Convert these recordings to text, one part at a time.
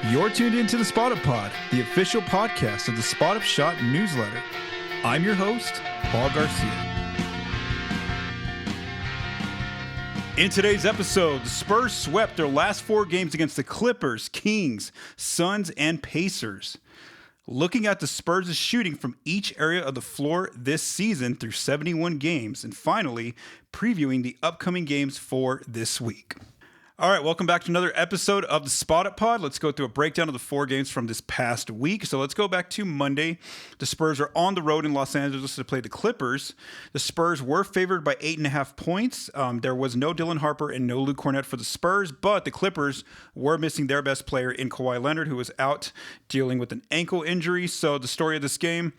You're tuned into the Spot-Up Pod, the official podcast of the Spot-Up Shot newsletter. I'm your host, Paul Garcia. In today's episode, the Spurs swept their last 4 games against the Clippers, Kings, Suns, and Pacers. Looking at the Spurs' shooting from each area of the floor this season through 71 games, and finally, previewing the upcoming games for this week. All right, welcome back to another episode of the Spot-Up Pod. Let's go through a breakdown of the 4 games from this past week. So let's go back to Monday. The Spurs are on the road in Los Angeles to play the Clippers. The Spurs were favored by 8.5 points. There was no Dylan Harper and no Luke Kornet for the Spurs, but the Clippers were missing their best player in Kawhi Leonard, who was out dealing with an ankle injury. So the story of this game,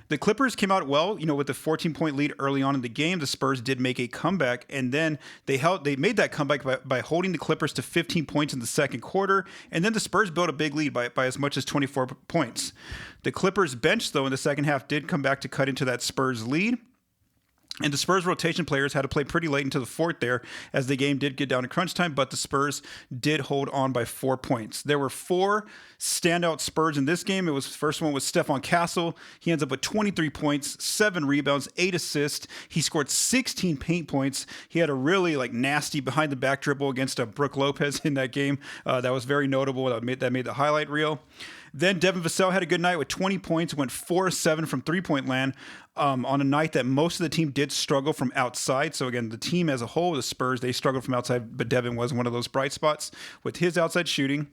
the Clippers came out well, with a 14-point lead early on in the game. The Spurs did make a comeback, and then they made that comeback by holding the Clippers to 15 points in the second quarter, and then the Spurs built a big lead by as much as 24 points. The Clippers bench, though, in the second half did come back to cut into that Spurs lead. And the Spurs rotation players had to play pretty late into the fourth there as the game did get down to crunch time, but the Spurs did hold on by 4 points. There were 4 standout Spurs in this game. The first one was Stephon Castle. He ends up with 23 points, 7 rebounds, 8 assists. He scored 16 paint points. He had a really nasty behind the back dribble against Brook Lopez in that game. That was very notable. That made the highlight reel. Then Devin Vassell had a good night with 20 points, went 4-7 from three-point land on a night that most of the team did struggle from outside. So again, the team as a whole, the Spurs, they struggled from outside, but Devin was one of those bright spots with his outside shooting.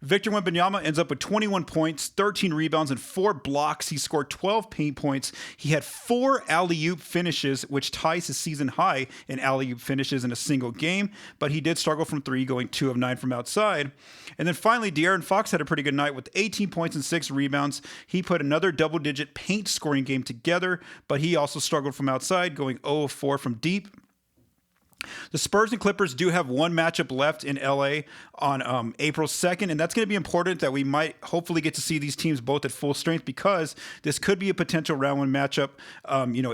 Victor Wembanyama ends up with 21 points, 13 rebounds, and 4 blocks. He scored 12 paint points. He had 4 alley-oop finishes, which ties his season high in alley-oop finishes in a single game, but he did struggle from 3, going 2 of 9 from outside. And then finally, De'Aaron Fox had a pretty good night with 18 points and 6 rebounds. He put another double-digit paint scoring game together, but he also struggled from outside, going 0 of 4 from deep. The Spurs and Clippers do have one matchup left in LA on April 2nd, and that's going to be important that we might hopefully get to see these teams both at full strength, because this could be a potential round 1 matchup.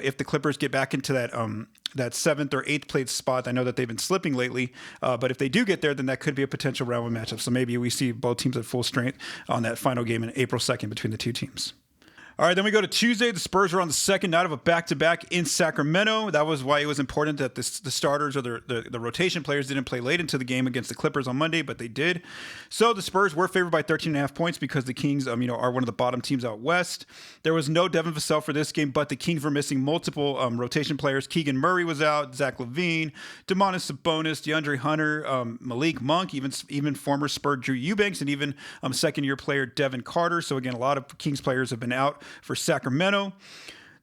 If the Clippers get back into that 7th or 8th place spot. I know that they've been slipping lately, but if they do get there, then that could be a potential round 1 matchup. So maybe we see both teams at full strength on that final game in April 2nd between the two teams. All right, then we go to Tuesday. The Spurs were on the second night of a back-to-back in Sacramento. That was why it was important that the starters or the rotation players didn't play late into the game against the Clippers on Monday, but they did. So the Spurs were favored by 13.5 points because the Kings, are one of the bottom teams out west. There was no Devin Vassell for this game, but the Kings were missing multiple rotation players. Keegan Murray was out, Zach LaVine, Domantas Sabonis, DeAndre Hunter, Malik Monk, even former Spur Drew Eubanks, and even second-year player Devin Carter. So again, a lot of Kings players have been out for Sacramento.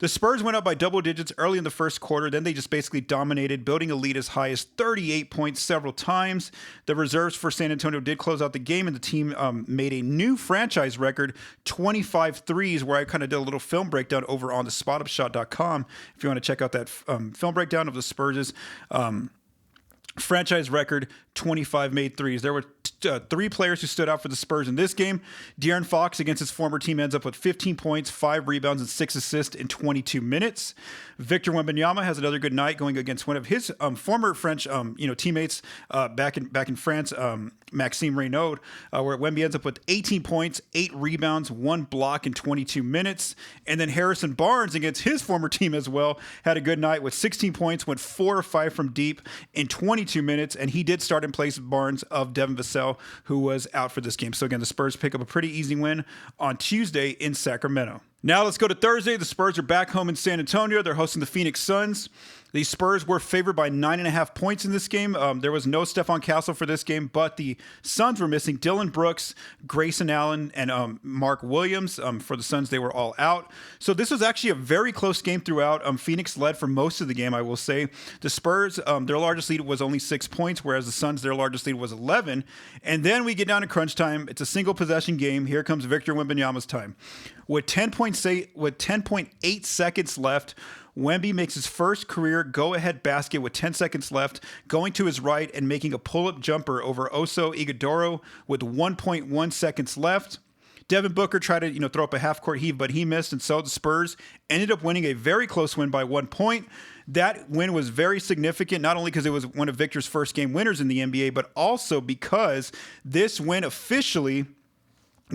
The Spurs went up by double digits early in the first quarter. Then they just basically dominated, building a lead as high as 38 points several times. The reserves for San Antonio did close out the game, and the team made a new franchise record, 25 threes, where I kind of did a little film breakdown over on the spotupshot.com. If you want to check out that film breakdown of the Spurs' franchise record, 25 made threes. There were 3 players who stood out for the Spurs in this game. De'Aaron Fox against his former team ends up with 15 points, 5 rebounds, and 6 assists in 22 minutes. Victor Wembanyama has another good night going against one of his former French teammates back in France, Maxime Reynaud, where Wemby ends up with 18 points, 8 rebounds, 1 block in 22 minutes. And then Harrison Barnes against his former team as well had a good night with 16 points, went 4 of 5 from deep in 22 minutes, and he did start in place of Barnes of Devin Vassell, who was out for this game. So again, the Spurs pick up a pretty easy win on Tuesday in Sacramento. Now let's go to Thursday. The Spurs are back home in San Antonio. They're hosting the Phoenix Suns. The Spurs were favored by 9.5 points in this game. There was no Stephon Castle for this game, but the Suns were missing Dylan Brooks, Grayson Allen, and Mark Williams. For the Suns, they were all out. So this was actually a very close game throughout. Phoenix led for most of the game, I will say. The Spurs, their largest lead was only 6 points, whereas the Suns, their largest lead was 11. And then we get down to crunch time. It's a single possession game. Here comes Victor Wembanyama's time. With 10.8 seconds left, Wemby makes his first career go-ahead basket with 10 seconds left, going to his right and making a pull-up jumper over Oso Ighodaro with 1.1 seconds left. Devin Booker tried to, throw up a half-court heave, but he missed, and so the Spurs ended up winning a very close win by 1 point. That win was very significant, not only because it was one of Victor's first game winners in the NBA, but also because this win officially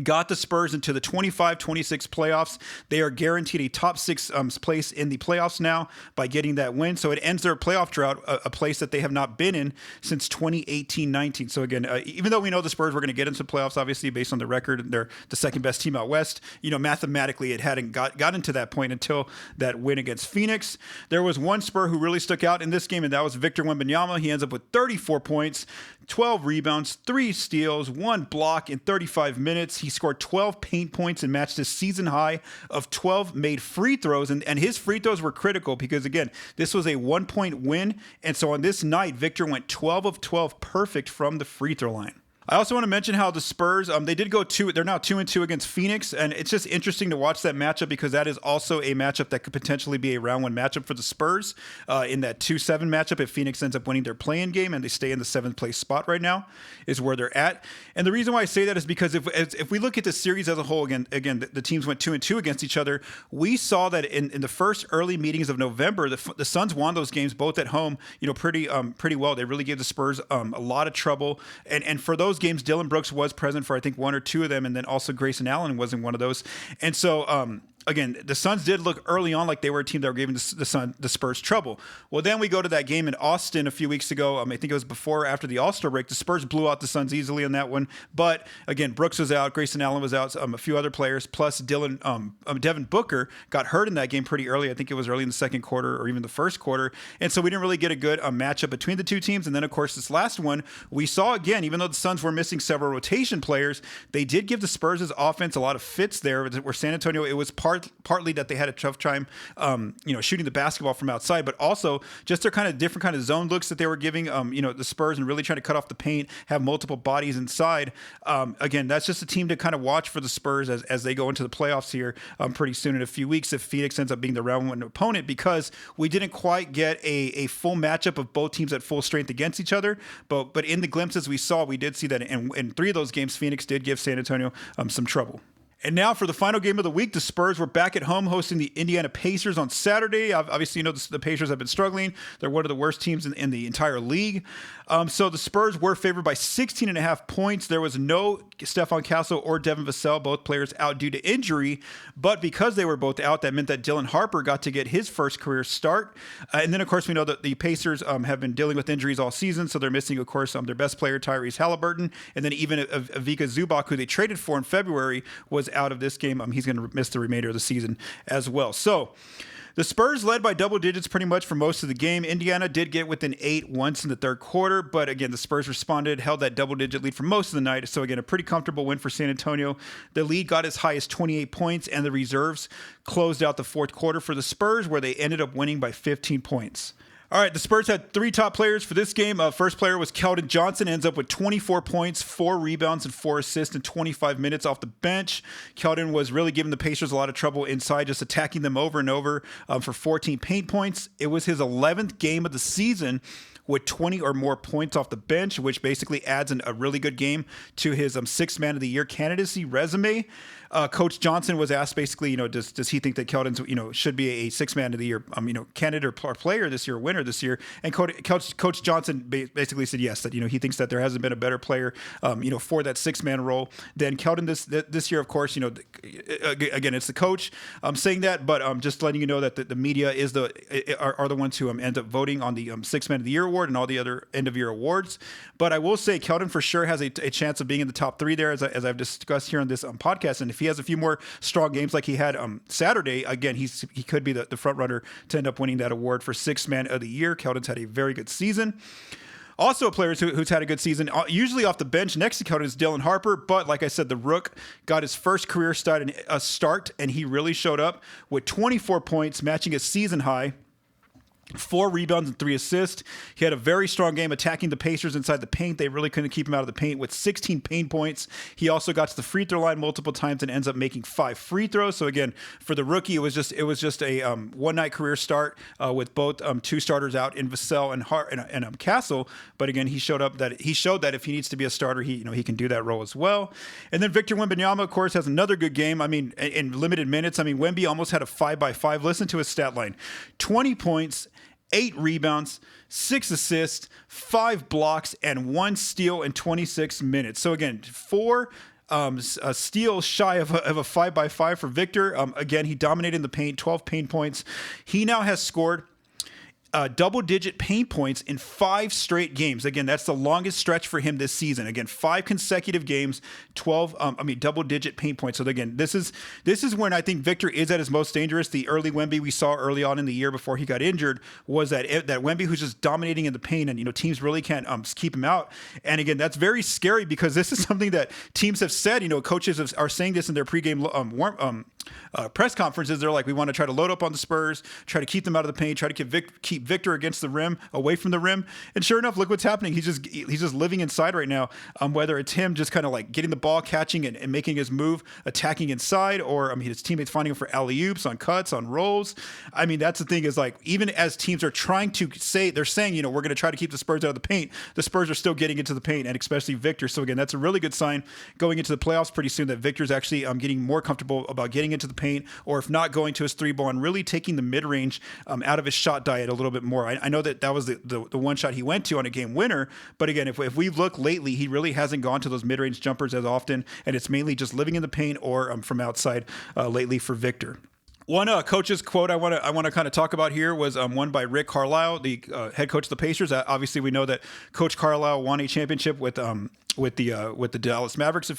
got the Spurs into the 25-26 playoffs. They are guaranteed a top 6 place in the playoffs now by getting that win. So it ends their playoff drought, a place that they have not been in since 2018-19. So again, even though we know the Spurs were going to get into the playoffs, obviously based on the record, they're the second best team out west. Mathematically, it hadn't got into that point until that win against Phoenix. There was one Spur who really stuck out in this game, and that was Victor Wembanyama. He ends up with 34 points, 12 rebounds, 3 steals, 1 block in 35 minutes. He scored 12 paint points and matched his season high of 12 made free throws. And his free throws were critical because, again, this was a 1-point win. And so on this night, Victor went 12 of 12 perfect from the free throw line. I also want to mention how the Spurs, they did go they're now 2-2 against Phoenix, and it's just interesting to watch that matchup because that is also a matchup that could potentially be a round 1 matchup for the Spurs in that 2-7 matchup. If Phoenix ends up winning their play-in game and they stay in the 7th place spot right now is where they're at. And the reason why I say that is because if we look at the series as a whole, again, the teams went 2-2 against each other. We saw that in the first early meetings of November, the Suns won those games both at home, pretty well. They really gave the Spurs a lot of trouble, and for those games, Dylan Brooks was present for I think 1 or 2 of them, and then also Grayson Allen was in one of those. And so again, the Suns did look early on like they were a team that were giving the Spurs trouble. Well, then we go to that game in Austin a few weeks ago. I think it was before or after the All-Star break. The Spurs blew out the Suns easily on that one. But again, Brooks was out, Grayson Allen was out, a few other players, plus Devin Booker got hurt in that game pretty early. I think it was early in the second quarter or even the first quarter. And so we didn't really get a good matchup between the two teams. And then, of course, this last one, we saw again, even though the Suns were missing several rotation players, they did give the Spurs' offense a lot of fits there. Where San Antonio, it was partly that they had a tough time, shooting the basketball from outside, but also just their kind of different kind of zone looks that they were giving, the Spurs, and really trying to cut off the paint, have multiple bodies inside. Again, that's just a team to kind of watch for the Spurs as they go into the playoffs here pretty soon in a few weeks if Phoenix ends up being the round 1 opponent, because we didn't quite get a full matchup of both teams at full strength against each other. But in the glimpses we saw, we did see that in 3 of those games, Phoenix did give San Antonio some trouble. And now for the final game of the week, the Spurs were back at home hosting the Indiana Pacers on Saturday. Obviously, the Pacers have been struggling. They're one of the worst teams in the entire league. So the Spurs were favored by 16.5 points. There was no Stephon Castle or Devin Vassell, both players out due to injury. But because they were both out, that meant that Dylan Harper got to get his first career start. And then, of course, we know that the Pacers have been dealing with injuries all season. So they're missing, of course, their best player, Tyrese Halliburton. And then even Ivica Zubac, who they traded for in February, was out of this game. He's going to miss the remainder of the season as well. So the Spurs led by double digits pretty much for most of the game. Indiana did get within 8 once in the third quarter, but again, the Spurs responded, held that double-digit lead for most of the night. So again, a pretty comfortable win for San Antonio. The lead got as high as 28 points, and the reserves closed out the fourth quarter for the Spurs, where they ended up winning by 15 points. All right, the Spurs had 3 top players for this game. First player was Keldon Johnson, ends up with 24 points, 4 rebounds, and 4 assists in 25 minutes off the bench. Keldon was really giving the Pacers a lot of trouble inside, just attacking them over and over for 14 paint points. It was his 11th game of the season with 20 or more points off the bench, which basically adds a really good game to his Sixth Man of the Year candidacy resume. Coach Johnson was asked basically, does he think that Keldon, should be a Sixth Man of the Year, candidate or player this year, winner this year? And Coach Johnson basically said yes, that he thinks that there hasn't been a better player, for that Sixth Man role than Keldon this year. Of course, again, it's the coach saying that, but just letting you know that the media are the ones who end up voting on the Sixth Man of the Year award and all the other end of year awards. But I will say Keldon for sure has a chance of being in the top 3 there, as I've discussed here on this podcast. And if he has a few more strong games like he had Saturday, again, he could be the front runner to end up winning that award for Sixth Man of the Year. Keldon's had a very good season. Also a player who's had a good season, usually off the bench next to Keldon, is Dylan Harper. But like I said, the Rook got his first career start, and he really showed up with 24 points, matching a season high. 4 rebounds and 3 assists. He had a very strong game attacking the Pacers inside the paint. They really couldn't keep him out of the paint with 16 paint points. He also got to the free throw line multiple times and ends up making 5 free throws. So again, for the rookie, it was just a one-night career start with both 2 starters out in Vassell and Castle. But again, he showed that if he needs to be a starter, he can do that role as well. And then Victor Wembanyama, of course, has another good game. I mean, in limited minutes, Wemby almost had a 5x5. Listen to his stat line: 20 points, 8 rebounds, 6 assists, 5 blocks, and 1 steal in 26 minutes. So again, 4 A steal shy of a 5x5 for Victor. Again, he dominated in the paint, 12 paint points. He now has scored double-digit paint points in 5 straight games. Again, that's the longest stretch for him this season. Again, 5 consecutive games, double-digit paint points. So again, this is when I think Victor is at his most dangerous. The early Wemby we saw early on in the year before he got injured was that Wemby who's just dominating in the paint, and teams really can't keep him out. And again, that's very scary because this is something that teams have said. Coaches are saying this in their pregame press conferences. They're like, we want to try to load up on the Spurs, try to keep them out of the paint, try to keep Victor against the rim, away from the rim. And sure enough, look what's happening. He's just living inside right now. Whether it's him just kind of like getting the ball, catching and making his move, attacking inside, or his teammates finding him for alley-oops, on cuts, on rolls. That's the thing is, like, even as teams are trying to they're saying, we're going to try to keep the Spurs out of the paint, the Spurs are still getting into the paint, and especially Victor. So again, that's a really good sign going into the playoffs pretty soon that Victor's actually getting more comfortable about getting into the paint, or if not, going to his 3-ball and really taking the mid-range out of his shot diet a little bit more. I know that was the one shot he went to on a game winner, but again, if we've looked lately, he really hasn't gone to those mid-range jumpers as often, and it's mainly just living in the paint or from outside lately for Victor. One coach's quote I want to kind of talk about here was one by Rick Carlisle, the head coach of the Pacers. Obviously, we know that Coach Carlisle won a championship with the Dallas Mavericks,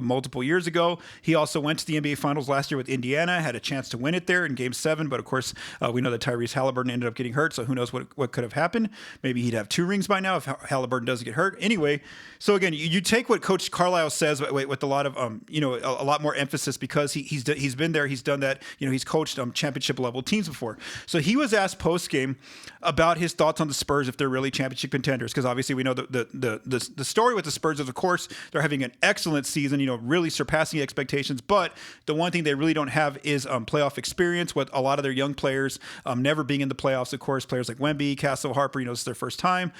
multiple years ago. He also went to the NBA Finals last year with Indiana, had a chance to win it there in Game 7, but of course, we know that Tyrese Halliburton ended up getting hurt, so who knows what could have happened. Maybe he'd have 2 rings by now if Halliburton doesn't get hurt. Anyway, so again, you take what Coach Carlisle says with a lot of a lot more emphasis because he's been there, he's done that. He's coached championship level teams before. So he was asked post game about his thoughts on the Spurs if they're really championship contenders, because obviously we know the story with the Spurs is, of course, they're having an excellent season, really surpassing expectations. But the one thing they really don't have is playoff experience, with a lot of their young players never being in the playoffs. Of course, players like Wemby, Castle, Harper, it's their first time.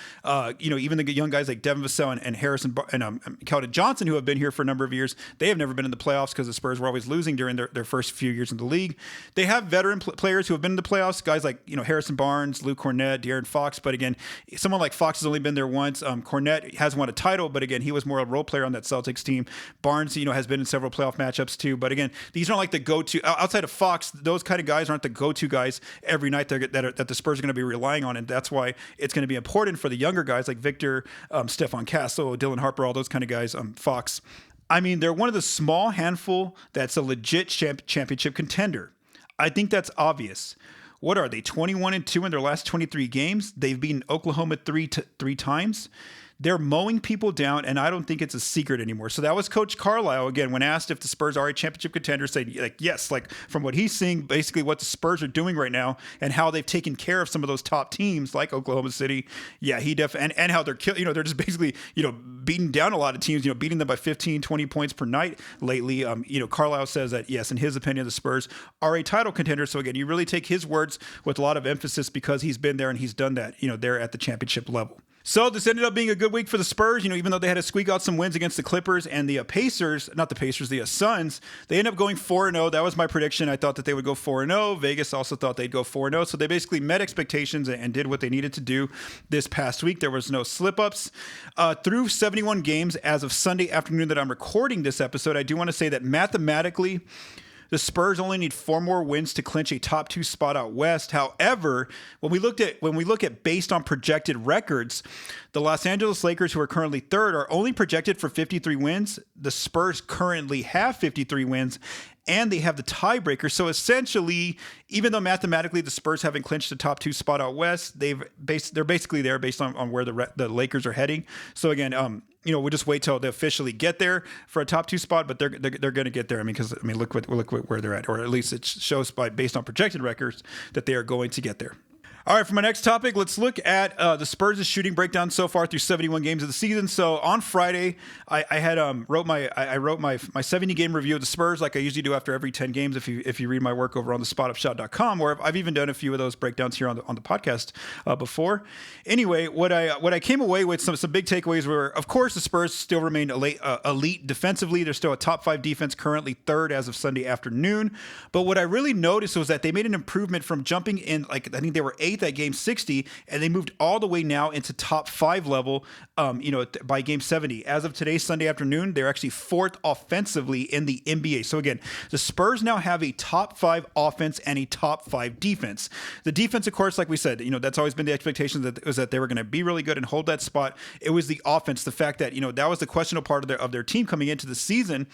Even the young guys like Devin Vassell and Harrison and Keldon Johnson, who have been here for a number of years, they have never been in the playoffs because the Spurs were always losing during their first few years in the league. They have veteran players who have been in the playoffs, guys like Harrison Barnes, Luke Cornett, De'Aaron Fox. But again, someone like Fox has only been there once. Cornett has won a title, but again, he was more a role player on that Celtics team. Barnes, has been in several playoff matchups too. But again, these aren't like the go-to outside of Fox. Those kind of guys aren't the go-to guys every night that the Spurs are going to be relying on, and that's why it's going to be important for the younger guys like Victor, Stephon Castle, Dylan Harper, all those kind of guys. Fox. They're one of the small handful that's a legit championship contender. I think that's obvious. What are they? 21-2 in their last 23 games. They've beaten Oklahoma three times. They're mowing people down, and I don't think it's a secret anymore. So that was Coach Carlisle, again, when asked if the Spurs are a championship contender, saying, yes, from what he's seeing, basically what the Spurs are doing right now and how they've taken care of some of those top teams like Oklahoma City. Yeah, he definitely, and how they're they're just basically, beating down a lot of teams, beating them by 15, 20 points per night lately. Carlisle says that, yes, in his opinion, the Spurs are a title contender. So again, you really take his words with a lot of emphasis because he's been there and he's done that, they're at the championship level. So this ended up being a good week for the Spurs. Even though they had to squeak out some wins against the Clippers and the the Suns, they ended up going 4-0. That was my prediction. I thought that they would go 4-0. Vegas also thought they'd go 4-0. So they basically met expectations and did what they needed to do this past week. There was no slip-ups. Through 71 games as of Sunday afternoon that I'm recording this episode, I do want to say that mathematically, the Spurs only need 4 more wins to clinch a top 2 spot out west. However, when we look at based on projected records, the Los Angeles Lakers, who are currently 3rd, are only projected for 53 wins. The Spurs currently have 53 wins, and they have the tiebreaker. So essentially, even though mathematically the Spurs haven't clinched the top 2 spot out west, they're basically there based on where the Lakers are heading. So again, we'll just wait till they officially get there for a top 2 spot, but they're going to get there. Look where they're at, or at least it shows based on projected records that they are going to get there. All right, for my next topic, let's look at the Spurs' shooting breakdown so far through 71 games of the season. So on Friday, I wrote my 70-game review of the Spurs, like I usually do after every 10 games. If you read my work over on thespotupshot.com, or I've even done a few of those breakdowns here on the podcast before. Anyway, what I came away with some big takeaways were, of course, the Spurs still remain elite defensively. They're still a top 5 defense, currently 3rd as of Sunday afternoon. But what I really noticed was that they made an improvement from jumping in, I think they were 8th underneath that game 60, and they moved all the way now into top 5 level, by game 70. As of today, Sunday afternoon, they're actually 4th offensively in the NBA. So again, the Spurs now have a top 5 offense and a top 5 defense. The defense, of course, like we said, that's always been the expectation that they were going to be really good and hold that spot. It was the offense, the fact that, that was the questionable part of their team coming into the season.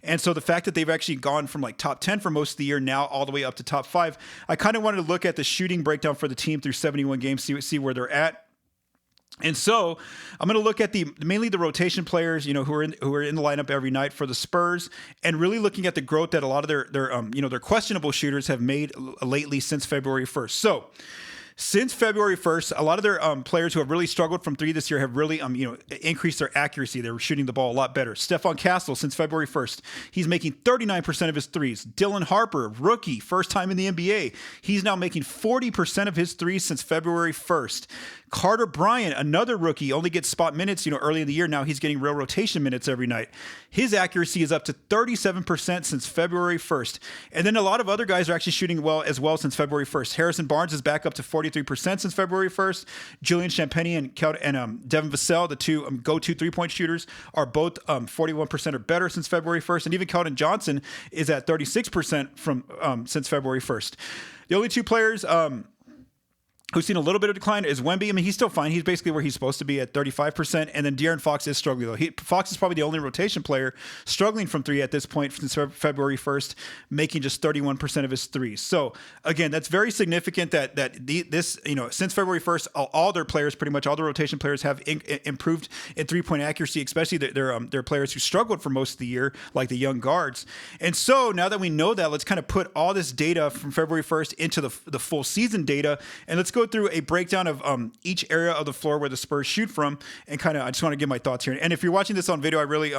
And so the fact that they've actually gone from like top 10 for most of the year now all the way up to top 5, I kind of wanted to look at the shooting breakdown for the team through 71 games, see where they're at. And so I'm going to look at mainly the rotation players, who are in the lineup every night for the Spurs, and really looking at the growth that a lot of their questionable shooters have made lately since February 1st. So since February 1st, a lot of their players who have really struggled from 3 this year have really, increased their accuracy. They were shooting the ball a lot better. Stephon Castle, since February 1st, he's making 39% of his threes. Dylan Harper, rookie, first time in the NBA. He's now making 40% of his threes since February 1st. Carter Bryant, another rookie, only gets spot minutes, early in the year. Now he's getting real rotation minutes every night. His accuracy is up to 37% since February 1st. And then a lot of other guys are actually shooting well since February 1st. Harrison Barnes is back up to 43% since February 1st. Julian Champagnie and Devin Vassell, the two go-to three-point shooters, are both 41% or better since February 1st. And even Keldon Johnson is at 36% since February 1st. The only two players who's seen a little bit of decline is Wemby. I mean, he's still fine. He's basically where he's supposed to be at 35%. And then De'Aaron Fox is struggling, though. Fox is probably the only rotation player struggling from 3 at this point since February 1st, making just 31% of his threes. So, again, that's very significant that since February 1st, all their players, pretty much all the rotation players, have improved in three-point accuracy, especially their players who struggled for most of the year, like the young guards. And so, now that we know that, let's kind of put all this data from February 1st into the full season data, and let's go through a breakdown of each area of the floor where the Spurs shoot from, and I just want to give my thoughts here. And if you're watching this on video, I really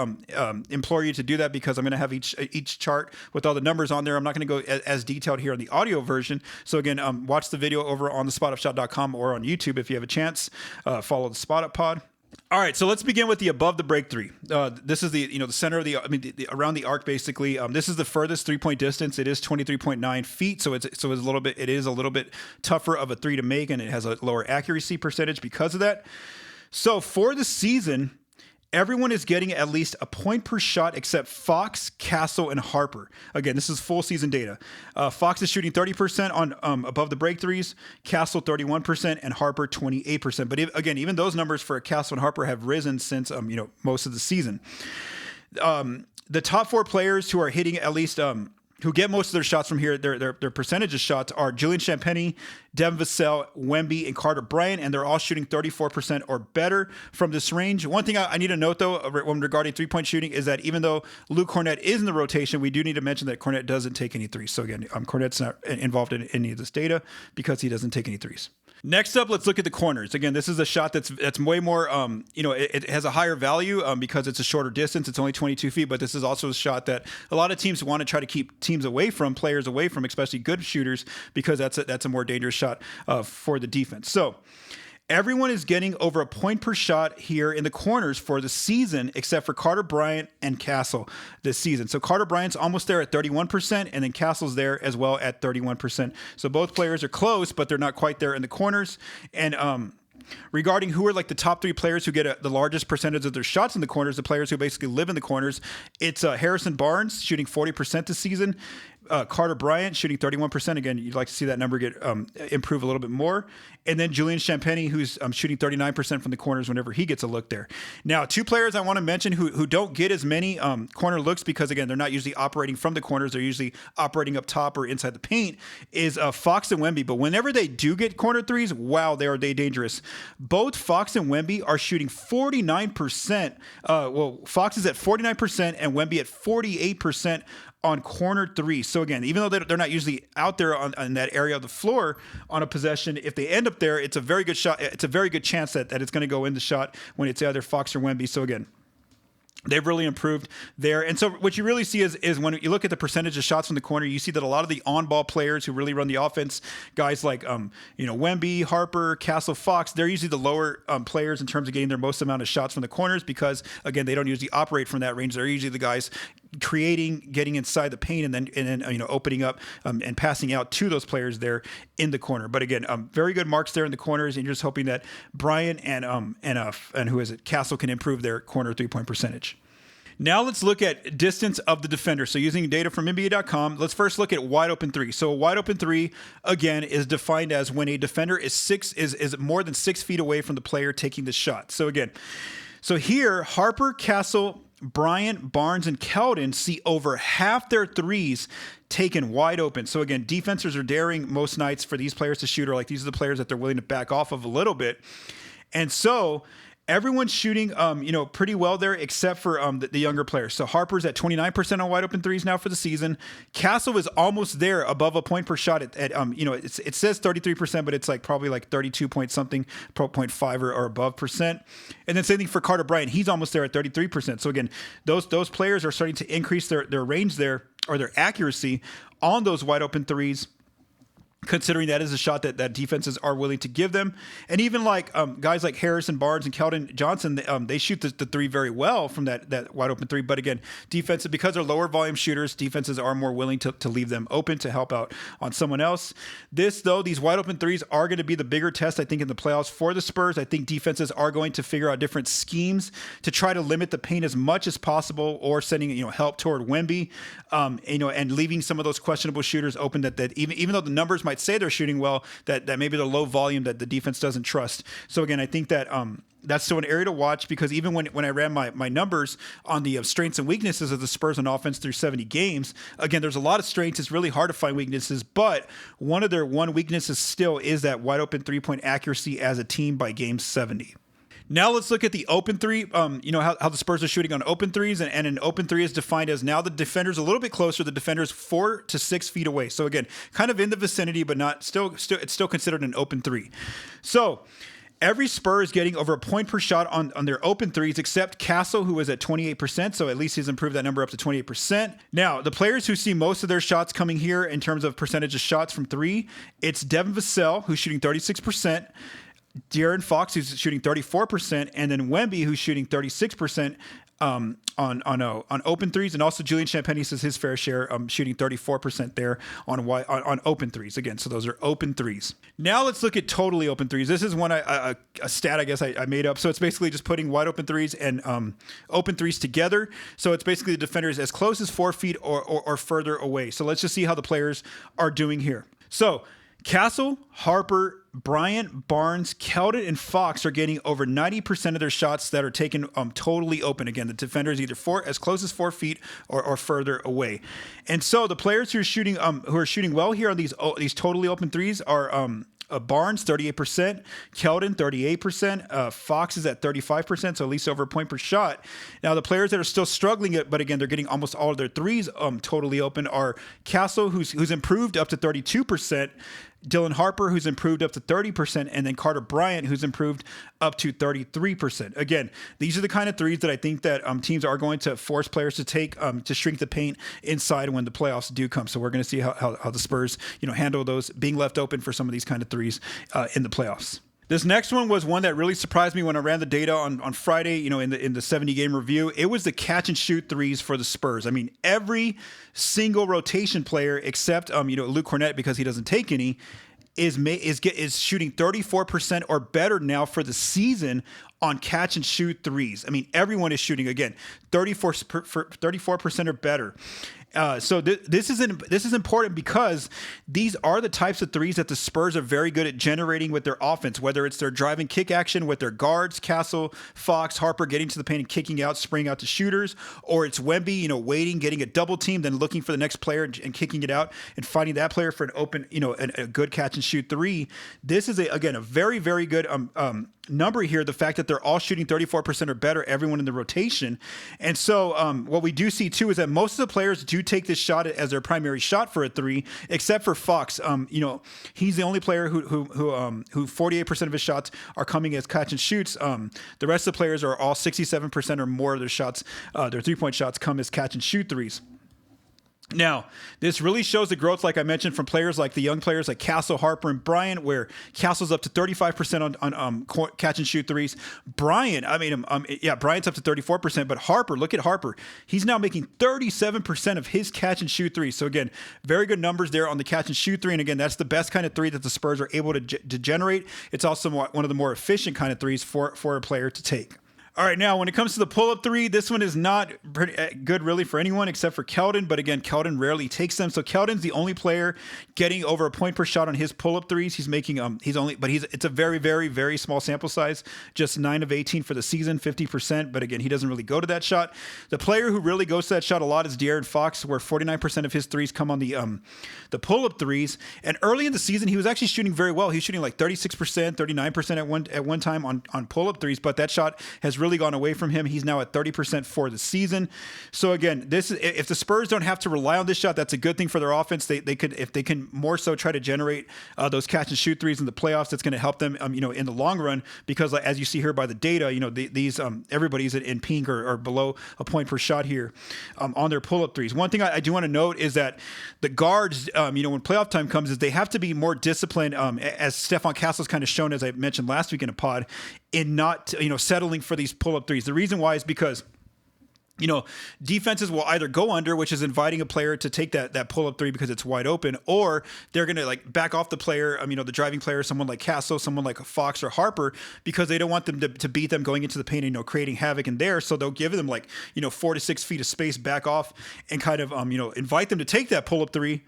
implore you to do that, because I'm going to have each chart with all the numbers on there. I'm not going to go as detailed here on the audio version. So again, watch the video over on thespotupshot.com or on YouTube if you have a chance. Follow the Spot Up Pod. All right, so let's begin with the above the break three. This is the center of around the arc basically. This is the furthest 3-point distance. It is 23.9 feet, so it is a little bit tougher of a three to make, and it has a lower accuracy percentage because of that. So for the season, everyone is getting at least a point per shot except Fox, Castle, and Harper. Again, this is full season data. Fox is shooting 30% on above the break threes, Castle 31%, and Harper 28%. But even those numbers for Castle and Harper have risen since most of the season. The top 4 players who are hitting at least who get most of their shots from here, their percentage of shots, are Julian Champagnie, Devin Vassell, Wemby, and Carter Bryant, and they're all shooting 34% or better from this range. One thing I need to note, though, regarding three-point shooting, is that even though Luke Kornet is in the rotation, we do need to mention that Kornet doesn't take any threes. So again, Kornet's not involved in any of this data because he doesn't take any threes. Next up, let's look at the corners. Again, this is a shot that's way more, it has a higher value because it's a shorter distance. It's only 22 feet, but this is also a shot that a lot of teams want to try to keep players away from, especially good shooters, because that's a more dangerous shot for the defense. So everyone is getting over a point per shot here in the corners for the season, except for Carter Bryant and Castle this season. So Carter Bryant's almost there at 31%, and then Castle's there as well at 31%. So both players are close, but they're not quite there in the corners. And regarding who are like the top 3 players who get the largest percentage of their shots in the corners, the players who basically live in the corners, it's Harrison Barnes shooting 40% this season. Carter Bryant shooting 31%. Again, you'd like to see that number get improve a little bit more. And then Julian Champagnie, who's shooting 39% from the corners whenever he gets a look there. Now, 2 players I want to mention who don't get as many corner looks because, again, they're not usually operating from the corners. They're usually operating up top or inside the paint, is Fox and Wemby. But whenever they do get corner threes, wow, they dangerous. Both Fox and Wemby are shooting 49%. Fox is at 49% and Wemby at 48% on corner three. So again, even though they're not usually out there on that area of the floor on a possession, if they end up there, it's a very good shot. It's a very good chance that it's going to go in the shot when it's either Fox or Wemby. So again, they've really improved there. And so what you really see is when you look at the percentage of shots from the corner, you see that a lot of the on-ball players who really run the offense, guys like, Wemby, Harper, Castle, Fox, they're usually the lower players in terms of getting their most amount of shots from the corners because, again, they don't usually operate from that range. They're usually the guys creating, getting inside the paint, and then opening up and passing out to those players there in the corner. But again, very good marks there in the corners, and you're just hoping that Bryant and who is it, Castle, can improve their corner 3-point percentage. Now let's look at distance of the defender. So using data from NBA.com, let's first look at wide open three. So a wide open three, again, is defined as when a defender is more than 6 feet away from the player taking the shot. So again, here, Harper, Castle, Bryant, Barnes, and Keldon see over half their threes taken wide open. So again, defenses are daring most nights for these players to shoot, or like these are the players that they're willing to back off of a little bit. And so everyone's shooting, pretty well there, except for the younger players. So Harper's at 29% on wide open threes now for the season. Castle is almost there, above a point per shot at it says 33%, but it's like probably like 32 point something, 0.5 or above percent. And then same thing for Carter Bryant. He's almost there at 33%. So again, those players are starting to increase their range there, or their accuracy on those wide open threes, considering that is a shot that defenses are willing to give them. And even like guys like Harrison Barnes and Keldon Johnson, they shoot the three very well from that wide open three. But again, defensive, because they're lower volume shooters, defenses are more willing to leave them open to help out on someone else. These wide open threes are going to be the bigger test, I think, in the playoffs for the Spurs. I think defenses are going to figure out different schemes to try to limit the paint as much as possible, or sending help toward Wemby, and leaving some of those questionable shooters open that even though the numbers might say they're shooting well, that maybe the low volume that the defense doesn't trust. So again, I think that that's still an area to watch, because even when I ran my numbers on the strengths and weaknesses of the Spurs on offense through 70 games, again, there's a lot of strengths. It's really hard to find weaknesses, but one of their weaknesses still is that wide open 3-point accuracy as a team by game 70. Now let's look at the open three, how the Spurs are shooting on open threes, and an open three is defined as now the defender's a little bit closer, the defender's 4 to 6 feet away. So again, kind of in the vicinity, but not still it's still considered an open three. So every Spur is getting over a point per shot on their open threes, except Castle, who is at 28%. So at least he's improved that number up to 28%. Now, the players who see most of their shots coming here in terms of percentage of shots from three, it's Devin Vassell, who's shooting 36%. De'Aaron Fox, who's shooting 34%, and then Wemby, who's shooting 36% on open threes, and also Julian Champagnie says his fair share, shooting 34% there on open threes. Again, so those are open threes. Now let's look at totally open threes. This is one a stat I guess I made up. So it's basically just putting wide open threes and open threes together. So it's basically the defenders as close as 4 feet or further away. So let's just see how the players are doing here. So Castle, Harper, Bryant, Barnes, Keldon, and Fox are getting over 90% of their shots that are taken totally open. Again, the defender is either as close as 4 feet or further away. And so the players who are shooting well here on these totally open threes are Barnes, 38%, Keldon, 38%, Fox is at 35%, so at least over a point per shot. Now, the players that are still struggling, but again, they're getting almost all of their threes totally open, are Castle, who's improved up to 32%, Dylan Harper, who's improved up to 30%, and then Carter Bryant, who's improved up to 33%. Again, these are the kind of threes that I think that teams are going to force players to take to shrink the paint inside when the playoffs do come. So we're going to see how the Spurs handle those being left open for some of these kind of threes in the playoffs. This next one was one that really surprised me when I ran the data on Friday, in the 70 game review. It was the catch and shoot threes for the Spurs. I mean, every single rotation player except Luke Cornett, because he doesn't take any, is shooting 34% or better now for the season on catch and shoot threes. I mean, everyone is shooting, again, 34% or better. So this is important, because these are the types of threes that the Spurs are very good at generating with their offense, whether it's their drive and kick action with their guards, Castle, Fox, Harper getting to the paint and kicking out, spraying out to shooters, or it's Wemby, waiting, getting a double team, then looking for the next player and kicking it out and finding that player for an open, a good catch and shoot three. This is a very, very good number here, the fact that they're all shooting 34% or better, everyone in the rotation. And so what we do see too is that most of the players do take this shot as their primary shot for a three, except for Fox. He's the only player who 48% of his shots are coming as catch and shoots. The rest of the players are all 67% or more of their shots, their 3-point shots come as catch and shoot threes. Now, this really shows the growth, like I mentioned, from players like the young players like Castle, Harper, and Bryant, where Castle's up to 35% on catch and shoot threes. Bryant's up to 34%, but Harper, look at Harper. He's now making 37% of his catch and shoot threes. So again, very good numbers there on the catch and shoot three. And again, that's the best kind of three that the Spurs are able to generate. It's also one of the more efficient kind of threes for a player to take. All right, now when it comes to the pull-up three, this one is not pretty good really for anyone except for Keldon. But again, Keldon rarely takes them. So Keldon's the only player getting over a point per shot on his pull-up threes. He's making it's a very, very, very small sample size, just 9 of 18 for the season, 50%. But again, he doesn't really go to that shot. The player who really goes to that shot a lot is De'Aaron Fox, where 49% of his threes come on the pull-up threes. And early in the season, he was actually shooting very well. He was shooting like 36%, 39% at one time on pull-up threes. But that shot has really gone away from him. He's now at 30% for the season. So again, if the Spurs don't have to rely on this shot, that's a good thing for their offense. They could, if they can more so try to generate those catch and shoot threes in the playoffs, that's going to help them in the long run, because as you see here by the data, these everybody's in pink or below a point per shot here on their pull-up threes. One thing I do want to note is that the guards, when playoff time comes, is they have to be more disciplined, as Stephon Castle's kind of shown, as I mentioned last week in a pod, in not settling for these pull-up threes. The reason why is because defenses will either go under, which is inviting a player to take that pull-up three because it's wide open, or they're going to back off the player, the driving player, someone like Castle, someone like a Fox or Harper, because they don't want them to beat them going into the paint and, creating havoc in there. So they'll give them 4 to 6 feet of space, back off, and kind of, invite them to take that pull-up three,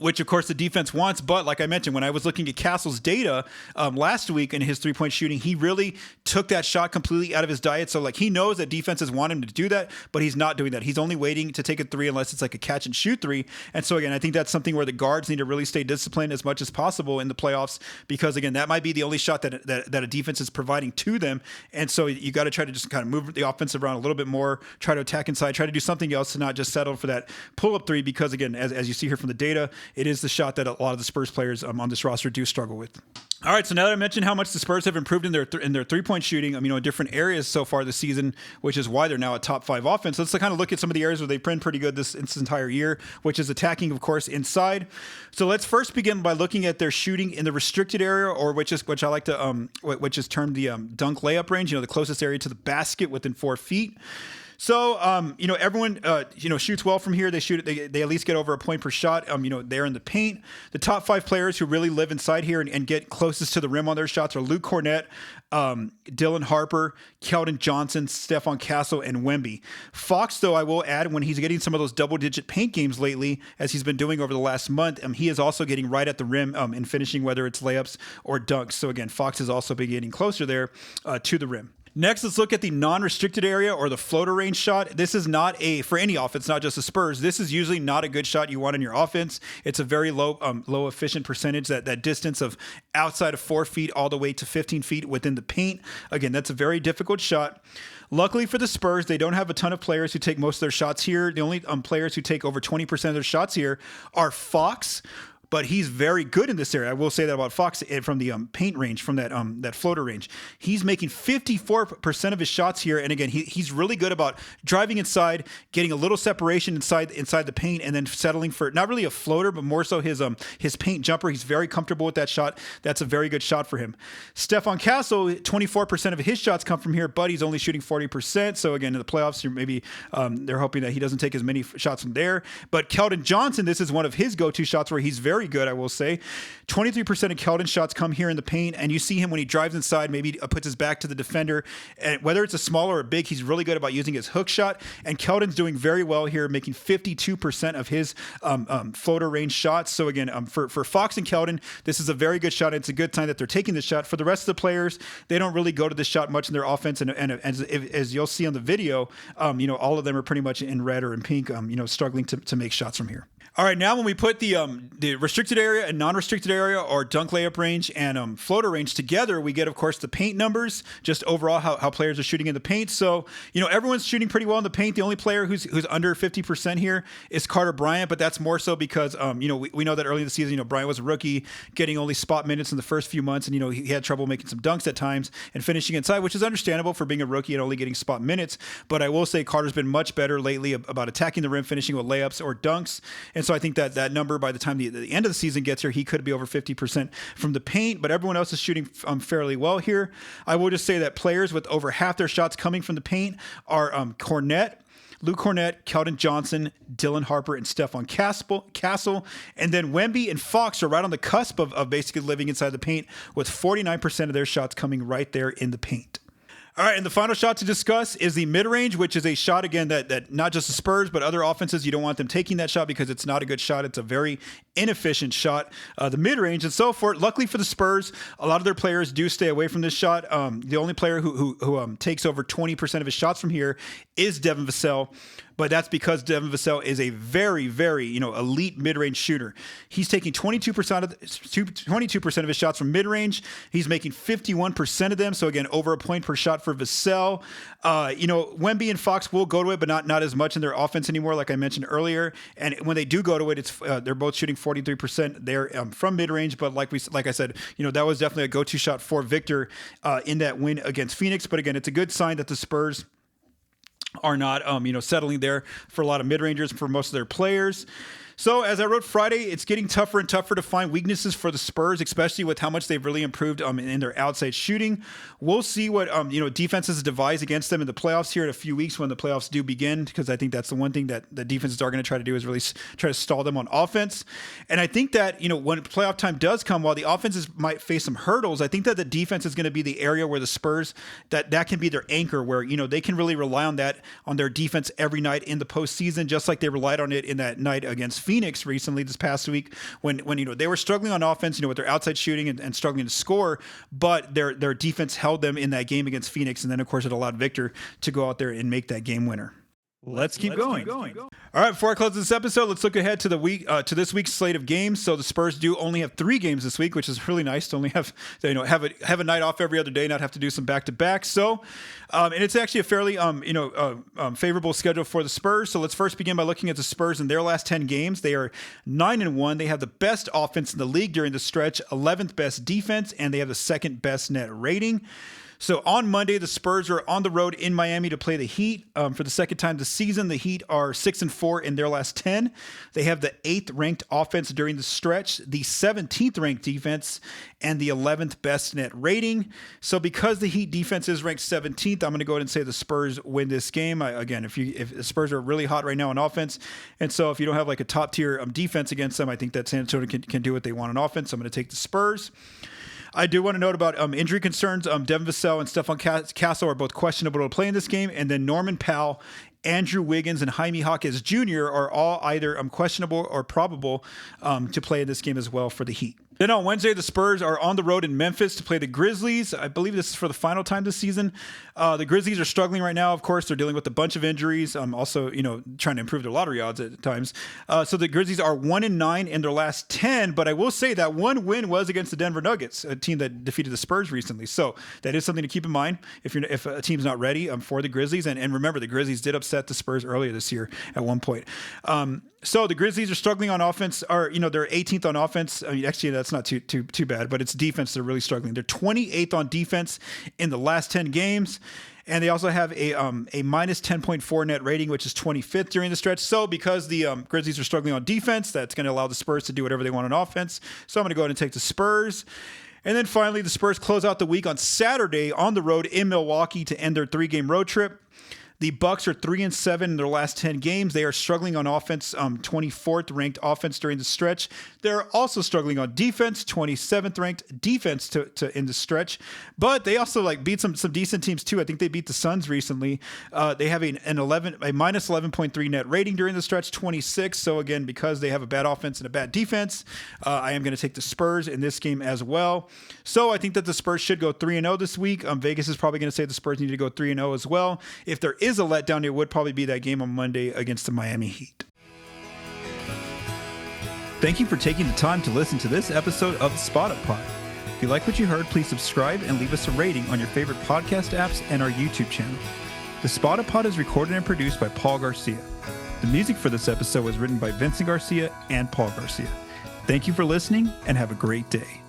which of course the defense wants. But like I mentioned, when I was looking at Castle's data last week in his 3-point shooting, he really took that shot completely out of his diet. So he knows that defenses want him to do that, but he's not doing that. He's only waiting to take a three unless it's a catch and shoot three. And so again, I think that's something where the guards need to really stay disciplined as much as possible in the playoffs, because again, that might be the only shot that a defense is providing to them. And so you got to try to just kind of move the offense around a little bit more, try to attack inside, try to do something else to not just settle for that pull-up three, because again, as you see here from the data, it is the shot that a lot of the Spurs players on this roster do struggle with. All right, so now that I mentioned how much the Spurs have improved in their 3-point shooting, in different areas so far this season, which is why they're now a top 5 offense. Let's kind of look at some of the areas where they've been pretty good this entire year, which is attacking, of course, inside. So let's first begin by looking at their shooting in the restricted area, or which I like to which is termed the dunk layup range. The closest area to the basket within 4 feet. So, everyone, shoots well from here. They they at least get over a point per shot, they're in the paint. The top 5 players who really live inside here and get closest to the rim on their shots are Luke Cornett, Dylan Harper, Keldon Johnson, Stephon Castle, and Wemby. Fox, though, I will add, when he's getting some of those double-digit paint games lately, as he's been doing over the last month, he is also getting right at the rim and finishing, whether it's layups or dunks. So again, Fox has also been getting closer there to the rim. Next, let's look at the non-restricted area, or the floater range shot. This is not for any offense, not just the Spurs. This is usually not a good shot you want in your offense. It's a very low efficient percentage, that distance of outside of 4 feet all the way to 15 feet within the paint. Again, that's a very difficult shot. Luckily for the Spurs, they don't have a ton of players who take most of their shots here. The only players who take over 20% of their shots here are Fox, but he's very good in this area. I will say that about Fox from the paint range, from that floater range. He's making 54% of his shots here, and again, he's really good about driving inside, getting a little separation inside the paint, and then settling for not really a floater, but more so his paint jumper. He's very comfortable with that shot. That's a very good shot for him. Stephon Castle, 24% of his shots come from here, but he's only shooting 40%. So again, in the playoffs, maybe they're hoping that he doesn't take as many shots from there. But Keldon Johnson, this is one of his go-to shots where he's very good, I will say. 23% of Keldon's shots come here in the paint, and you see him when he drives inside, maybe puts his back to the defender. And whether it's a small or a big, he's really good about using his hook shot. And Keldon's doing very well here, making 52% of his floater range shots. So again, for Fox and Keldon, this is a very good shot. It's a good sign that they're taking this shot. For the rest of the players, they don't really go to this shot much in their offense. And as you'll see on the video, all of them are pretty much in red or in pink, struggling to make shots from here. All right, now when we put the restricted area and non-restricted area, or dunk layup range and floater range together, we get, of course, the paint numbers, just overall how players are shooting in the paint. So, everyone's shooting pretty well in the paint. The only player who's under 50% here is Carter Bryant, but that's more so because, we know that early in the season, Bryant was a rookie, getting only spot minutes in the first few months, and, he had trouble making some dunks at times and finishing inside, which is understandable for being a rookie and only getting spot minutes. But I will say Carter's been much better lately about attacking the rim, finishing with layups or dunks. And so I think that number, by the time the end of the season gets here, he could be over 50% from the paint, but everyone else is shooting fairly well here. I will just say that players with over half their shots coming from the paint are Luke Cornett, Keldon Johnson, Dylan Harper, and Stephon Castle. And then Wemby and Fox are right on the cusp of basically living inside the paint, with 49% of their shots coming right there in the paint. All right, and the final shot to discuss is the mid-range, which is a shot, again, that not just the Spurs, but other offenses, you don't want them taking that shot because it's not a good shot. It's a very inefficient shot, the mid-range. And so luckily for the Spurs, a lot of their players do stay away from this shot. The only player who takes over 20% of his shots from here is Devin Vassell. But that's because Devin Vassell is a very, very, elite mid-range shooter. He's taking 22% of his shots from mid-range. He's making 51% of them. So again, over a point per shot for Vassell. Wemby and Fox will go to it, but not as much in their offense anymore, like I mentioned earlier. And when they do go to it, it's they're both shooting 43% there from mid-range. But like I said, that was definitely a go-to shot for Victor in that win against Phoenix. But again, it's a good sign that the Spurs are not, settling there for a lot of mid-rangers for most of their players. So as I wrote Friday, it's getting tougher and tougher to find weaknesses for the Spurs, especially with how much they've really improved in their outside shooting. We'll see what defenses devise against them in the playoffs here in a few weeks when the playoffs do begin, because I think that's the one thing that the defenses are going to try to do is really try to stall them on offense. And I think that when playoff time does come, while the offenses might face some hurdles, I think that the defense is going to be the area where the Spurs that can be their anchor, where they can really rely on their defense every night in the postseason, just like they relied on it in that night against Phoenix recently this past week when they were struggling on offense, with their outside shooting and struggling to score, but their defense held them in that game against Phoenix, and then of course it allowed Victor to go out there and make that game winner. Let's keep going. All right, before I close this episode, let's look ahead to the week to this week's slate of games. So the Spurs do only have 3 games this week, which is really nice to only have a night off every other day, not have to do some back-to-back. So, and it's actually a fairly favorable schedule for the Spurs. So let's first begin by looking at the Spurs in their last 10 games. They are 9-1. They have the best offense in the league during the stretch, 11th best defense, and they have the 2nd best net rating. So on Monday, the Spurs are on the road in Miami to play the Heat. For the second time this season, the Heat are 6-4 in their last 10. They have the 8th ranked offense during the stretch, the 17th ranked defense, and the 11th best net rating. So because the Heat defense is ranked 17th, I'm going to go ahead and say the Spurs win this game. Again, if the Spurs are really hot right now on offense, and so if you don't have like a top tier defense against them, I think that San Antonio can do what they want on offense. So I'm going to take the Spurs. I do want to note about injury concerns. Devin Vassell and Stephon Castle are both questionable to play in this game. And then Norman Powell, Andrew Wiggins, and Jaime Jaquez Jr. are all either questionable or probable to play in this game as well for the Heat. Then on Wednesday, the Spurs are on the road in Memphis to play the Grizzlies. I believe this is for the final time this season. The Grizzlies are struggling right now. Of course, they're dealing with a bunch of injuries. Also, trying to improve their lottery odds at times. So the Grizzlies are 1-9 in their last 10. But I will say that one win was against the Denver Nuggets, a team that defeated the Spurs recently. So that is something to keep in mind if a team's not ready for the Grizzlies. And remember, the Grizzlies did upset the Spurs earlier this year at one point. So the Grizzlies are struggling on offense, or they're 18th on offense. I mean, actually, that's not too bad, but it's defense they're really struggling. They're 28th on defense in the last 10 games, and they also have a minus 10.4 net rating, which is 25th during the stretch. So because the Grizzlies are struggling on defense, that's going to allow the Spurs to do whatever they want on offense. So I'm going to go ahead and take the Spurs. And then finally, the Spurs close out the week on Saturday on the road in Milwaukee to end their 3-game road trip. The Bucks are 3-7 in their last 10 games. They are struggling on offense, 24th ranked offense during the stretch. They're also struggling on defense, 27th ranked defense to in the stretch. But they also beat some decent teams too. I think they beat the Suns recently. They have a minus 11.3 net rating during the stretch, 26. So again, because they have a bad offense and a bad defense, I am going to take the Spurs in this game as well. So I think that the Spurs should go 3-0 this week. Vegas is probably going to say the Spurs need to go 3-0 as well. If there is a letdown, it would probably be that game on Monday against the Miami Heat. Thank you for taking the time to listen to this episode of the Spotted Pod. If you like what you heard, please subscribe and leave us a rating on your favorite podcast apps and our YouTube channel. The Spotted Pod is recorded and produced by Paul Garcia. The music for this episode was written by Vincent Garcia and Paul Garcia. Thank you for listening and have a great day.